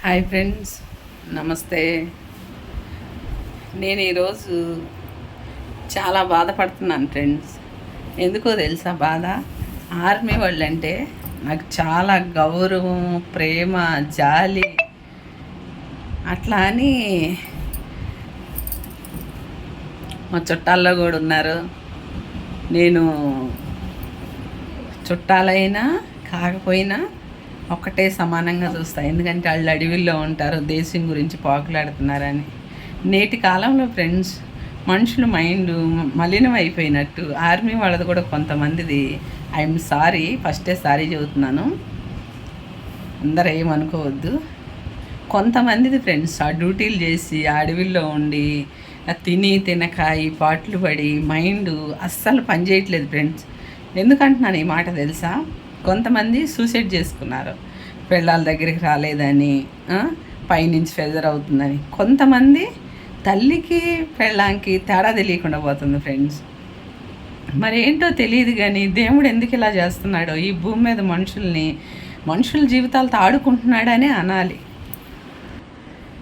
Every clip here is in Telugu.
హాయ్ ఫ్రెండ్స్, నమస్తే. నేను ఈరోజు చాలా బాధపడుతున్నాను ఫ్రెండ్స్. ఎందుకో తెలుసా బాధ? ఆర్మీ వాళ్ళంటే నాకు చాలా గౌరవం, ప్రేమ, జాలి. అట్లా అని మా చుట్టాల్లో కూడా ఉన్నారు. నేను చుట్టాలైనా కాకపోయినా ఒక్కటే సమానంగా చూస్తాను. ఎందుకంటే వాళ్ళు అడవిలో ఉంటారు, దేశం గురించి పాకులాడుతున్నారని. నేటి కాలంలో ఫ్రెండ్స్, మనుషుల మైండ్ మలినం అయిపోయినట్టు ఆర్మీ వాళ్ళది కూడా కొంతమందిది. ఐఎమ్ సారీ, ఫస్టే సారీ చెబుతున్నాను, అందరూ ఏమనుకోవద్దు. కొంతమందిది ఫ్రెండ్స్ ఆ డ్యూటీలు చేసి ఆ అడవిల్లో ఉండి తిని తినక ఈ పాటలు పడి మైండ్ అస్సలు పనిచేయట్లేదు ఫ్రెండ్స్. ఎందుకంటున్నాను ఈ మాట తెలుసా? కొంతమంది సూసైడ్ చేసుకున్నారు, పిల్లల దగ్గరికి రాలేదని, పైనుంచి ఫెజర్ అవుతుందని. కొంతమంది తల్లికి పెళ్ళాంకి తేడా తెలియకుండా పోతుంది ఫ్రెండ్స్. మరి ఏంటో తెలియదు, కానీ దేవుడు ఎందుకు ఇలా చేస్తున్నాడో, ఈ భూమి మీద మనుషుల జీవితాలతో ఆడుకుంటున్నాడనే అనాలి.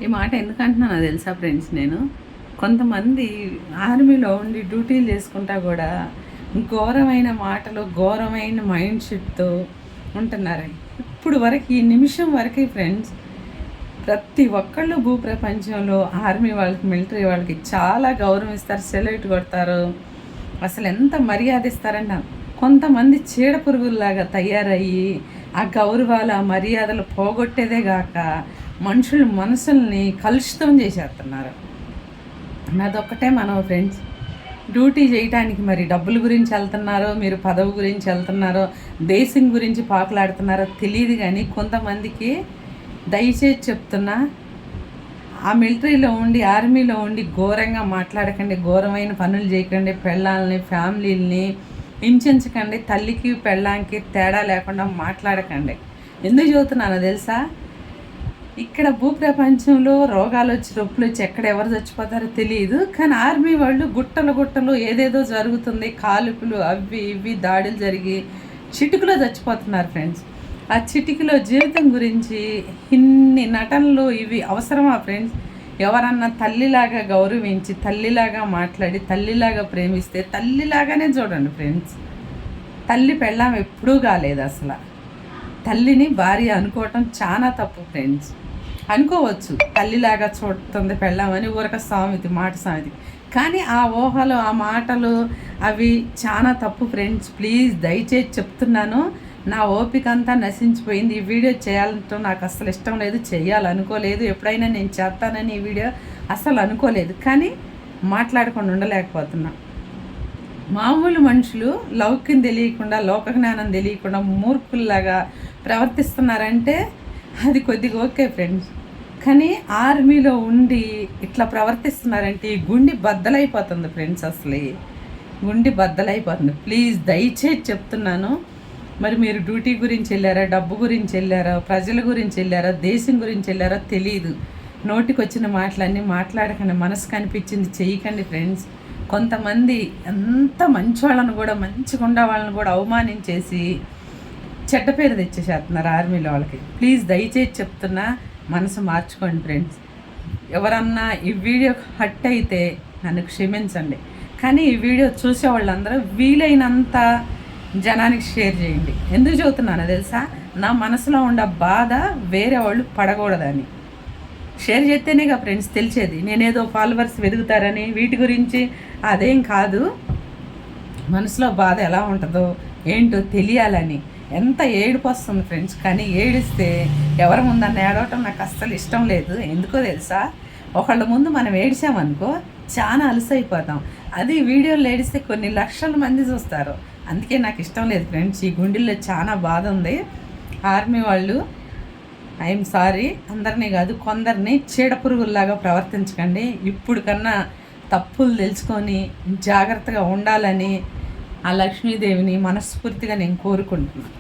ఈ మాట ఎందుకంటున్నానో తెలుసా ఫ్రెండ్స్? నేను కొంతమంది ఆర్మీలో ఉండి డ్యూటీలు చేసుకుంటా కూడా ఘోరమైన మాటలు, ఘోరమైన మైండ్ సెట్తో ఉంటున్నారు. ఇప్పుడు వరకు, ఈ నిమిషం వరకు ఫ్రెండ్స్, ప్రతి ఒక్కళ్ళు భూప్రపంచంలో ఆర్మీ వాళ్ళకి, మిలిటరీ వాళ్ళకి చాలా గౌరవం ఇస్తారు, సెల్యూట్ కొడతారు, అసలు ఎంత మర్యాద ఇస్తారంట. కొంతమంది చీడ పురుగుల్లాగా తయారయ్యి ఆ గౌరవాలు, ఆ మర్యాదలు పోగొట్టేదే కాక మనుషుల మనసుల్ని కలుషితం చేసేస్తున్నారు. అదొక్కటే మనం ఫ్రెండ్స్. డ్యూటీ చేయడానికి మరి డబ్బుల గురించి వెళ్తున్నారో, మీరు పదవి గురించి వెళ్తున్నారో, దేశం గురించి పాకులాడుతున్నారో తెలియదు, కానీ కొంతమందికి దయచేసి చెప్తున్నా, ఆ మిలిటరీలో ఉండి, ఆర్మీలో ఉండి ఘోరంగా మాట్లాడకండి, ఘోరమైన పనులు చేయకండి, పెళ్ళాలని, ఫ్యామిలీలని హింసించకండి, తల్లికి పెళ్ళాంకి తేడా లేకుండా మాట్లాడకండి. ఎందుకు చెబుతున్నానో తెలుసా? ఇక్కడ భూప్రపంచంలో రోగాలు వచ్చి, రొప్పులు వచ్చి ఎక్కడ ఎవరు చచ్చిపోతారో తెలియదు, కానీ ఆర్మీ వాళ్ళు గుట్టలు ఏదేదో జరుగుతుంది, కాలుపులు అవి ఇవి దాడులు జరిగి చిటికలో చచ్చిపోతున్నారు ఫ్రెండ్స్. ఆ చిటికలో జీవితం గురించి ఇన్ని నటనలు ఇవి అవసరమా ఫ్రెండ్స్? ఎవరన్నా తల్లిలాగా గౌరవించి, తల్లిలాగా మాట్లాడి, తల్లిలాగా ప్రేమిస్తే తల్లిలాగానే చూడండి ఫ్రెండ్స్. తల్లి పెళ్ళాం ఎప్పుడూ కాలేదు అసలు. తల్లిని భార్య అనుకోవటం చాలా తప్పు ఫ్రెండ్స్. అనుకోవచ్చు తల్లిలాగా చూడుతుంది పెళ్ళామని, ఊరక సామెత, మాట సామెత, కానీ ఆ ఊహలు, ఆ మాటలు అవి చాలా తప్పు ఫ్రెండ్స్. ప్లీజ్ దయచేసి చెప్తున్నాను, నా ఓపిక అంతా నశించిపోయింది. ఈ వీడియో చేయాలంటూ నాకు అసలు ఇష్టం లేదు, చేయాలనుకోలేదు. ఎప్పుడైనా నేను చేస్తానని ఈ వీడియో అసలు అనుకోలేదు, కానీ మాట్లాడకుండా ఉండలేకపోతున్నా. మామూలు మనుషులు లౌక్యం తెలియకుండా, లోకజ్ఞానం తెలియకుండా మూర్ఖుల్లాగా ప్రవర్తిస్తున్నారంటే అది కొద్దిగా ఓకే ఫ్రెండ్స్, కానీ ఆర్మీలో ఉండి ఇట్లా ప్రవర్తిస్తున్నారంటే ఈ గుండె బద్దలైపోతుంది ఫ్రెండ్స్. అసలు గుండె బద్దలైపోతుంది. ప్లీజ్ దయచేసి చెప్తున్నాను, మరి మీరు డ్యూటీ గురించి వెళ్ళారా, డబ్బు గురించి వెళ్ళారా, ప్రజల గురించి వెళ్ళారా, దేశం గురించి వెళ్ళారో తెలియదు. నోటికి వచ్చిన మాటలన్నీ మాట్లాడకండి, మనసు కనిపించింది చేయకండి ఫ్రెండ్స్. కొంతమంది ఎంత మంచి వాళ్ళని కూడా, మంచిగా ఉండే వాళ్ళని కూడా అవమానించేసి చెడ్డ పేరు తెచ్చేసేస్తున్నారు ఆర్మీలో వాళ్ళకి. ప్లీజ్ దయచేసి చెప్తున్నా, మనసు మార్చుకోండి ఫ్రెండ్స్. ఎవరన్నా ఈ వీడియో హట్ అయితే నన్ను క్షమించండి, కానీ ఈ వీడియో చూసే వాళ్ళందరూ వీలైనంత జనానికి షేర్ చేయండి. ఎందుకు చెబుతున్నానో తెలుసా? నా మనసులో ఉండే బాధ వేరే వాళ్ళు పడకూడదని. షేర్ చేస్తేనేగా ఫ్రెండ్స్ తెలిసేది. నేనేదో ఫాలోవర్స్ వెతుకుతారని వీటి గురించి అదేం కాదు. మనసులో బాధ ఎలా ఉంటుందో ఏంటో తెలియాలని. ఎంత ఏడుపు వస్తుంది ఫ్రెండ్స్, కానీ ఏడిస్తే ఎవరి ముందన్న ఏడవటం నాకు అస్సలు ఇష్టం లేదు. ఎందుకో తెలుసా? ఒకళ్ళ ముందు మనం ఏడిసామనుకో చాలా అలసైపోతాం. అది వీడియోలు ఏడిస్తే కొన్ని లక్షల మంది చూస్తారు. అందుకే నాకు ఇష్టం లేదు ఫ్రెండ్స్. ఈ గుండెల్లో చాలా బాధ ఉంది. ఆర్మీ వాళ్ళు, ఐఎమ్ సారీ, అందరినీ కాదు కొందరిని చీడపురుగుల్లాగా ప్రవర్తించకండి. ఇప్పుడు కన్నా తప్పులు తెలుసుకొని జాగ్రత్తగా ఉండాలని ఆ లక్ష్మీదేవిని మనస్ఫూర్తిగా నేను కోరుకుంటున్నాను.